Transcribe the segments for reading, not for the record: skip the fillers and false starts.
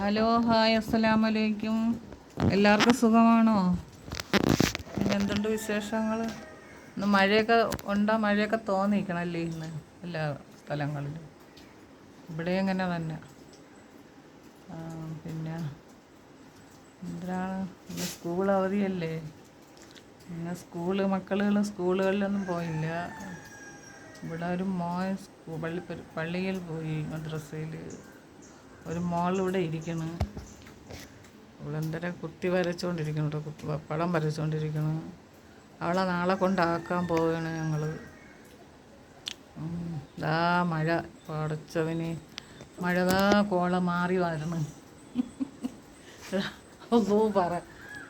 Hello hi അസ്സലാമലൈക്കും. എല്ലാവർക്കും സുഖമാണോ? പിന്നെ എന്തുണ്ട് വിശേഷങ്ങൾ? ഇന്ന് മഴയൊക്കെ ഉണ്ടോ? മഴയൊക്കെ തോന്നിക്കണല്ലേ ഇന്ന് എല്ലാ സ്ഥലങ്ങളിലും. ഇവിടെ അങ്ങനെ തന്നെ. പിന്നെ എന്തിനാണ് ഇന്ന് സ്കൂൾ അവധിയല്ലേ? ഇന്ന് മക്കളുകൾ സ്കൂളുകളിലൊന്നും പോയില്ല. ഇവിടെ ഒരു മോൻ പള്ളിയിൽ പോയി, മദ്രസയിൽ. ഒരു മോൾ ഇവിടെ ഇരിക്കണം. ഇവളെന്തരം കുത്തി വരച്ചുകൊണ്ടിരിക്കണം, പടം വരച്ചുകൊണ്ടിരിക്കണം. അവളെ നാളെ കൊണ്ടാക്കാൻ പോവുകയാണ് ഞങ്ങൾ. ദാ മഴ പടച്ചവന്, മഴ കോളം മാറി വരണം.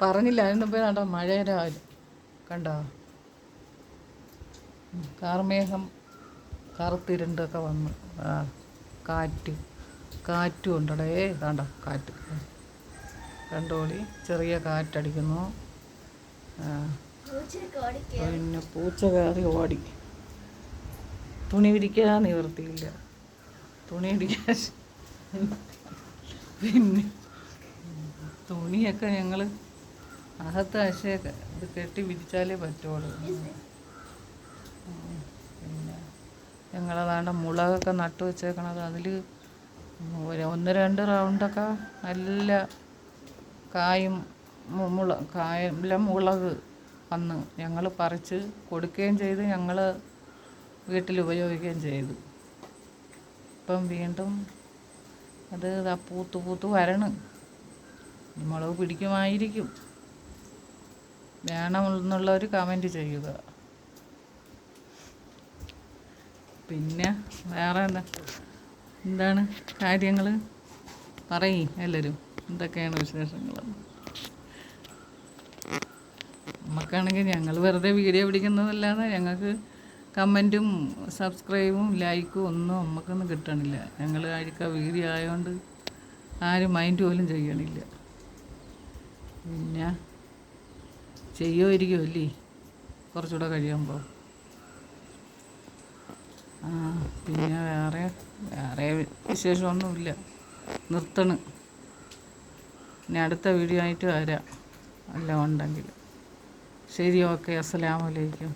പറഞ്ഞില്ല അതിന് മുമ്പേ കണ്ടോ മഴയുടെ കണ്ടോ, കാർമേഘം കറുത്തിരുണ്ടൊക്കെ വന്ന്. കാറ്റും ഉണ്ടടേ, കണ്ടോ കാറ്റ് കണ്ടോളി, ചെറിയ കാറ്റടിക്കുന്നു. പിന്നെ പൂച്ച കയറി ഓടി. തുണി വിരിക്കാൻ നിവർത്തിയില്ല, തുണി വിരിക്കാൻ. പിന്നെ തുണിയൊക്കെ ഞങ്ങൾ അകത്ത് അശയൊക്കെ ഇത് കെട്ടി വിരിച്ചാലേ പറ്റുള്ളൂ. പിന്നെ ഞങ്ങളതാണ്ട് മുളകൊക്കെ നട്ടു വെച്ചേക്കണത്, അതിൽ 1-2 റൗണ്ടൊക്കെ നല്ല കായും മുളക് വന്ന് ഞങ്ങൾ പറിച്ച് കൊടുക്കുകയും ചെയ്ത്, ഞങ്ങൾ വീട്ടിൽ ഉപയോഗിക്കുകയും ചെയ്തു. ഇപ്പം വീണ്ടും അത് പൂത്ത് വരണം. മുളക് പിടിക്കുമായിരിക്കും. വേണമെന്നുള്ളവർ കമൻറ്റ് ചെയ്യുക. പിന്നെ വേറെ എന്താണ് കാര്യങ്ങൾ പറയും എല്ലാവരും, എന്തൊക്കെയാണ് വിശേഷങ്ങൾ? നമുക്കാണെങ്കിൽ ഞങ്ങൾ വെറുതെ വീഡിയോ പിടിക്കുന്നതല്ലാതെ ഞങ്ങൾക്ക് കമൻറ്റും സബ്സ്ക്രൈബും ലൈക്കും ഒന്നും നമുക്കൊന്നും കിട്ടണില്ല. ഞങ്ങൾ വീഡിയോ ആയതുകൊണ്ട് ആരും മൈൻഡ് പോലും ചെയ്യണില്ല. പിന്നെ ചെയ്യുമായിരിക്കുമല്ലേ കുറച്ചുകൂടെ കഴിയുമ്പോൾ. പിന്നെ വേറെ വിശേഷമൊന്നുമില്ല. നിർത്തണം. ഇനി അടുത്ത വീഡിയോ ആയിട്ട് വരാം, എല്ലാം ഉണ്ടെങ്കിൽ. ശരി, ഓക്കെ, അസ്സലാമു അലൈക്കും.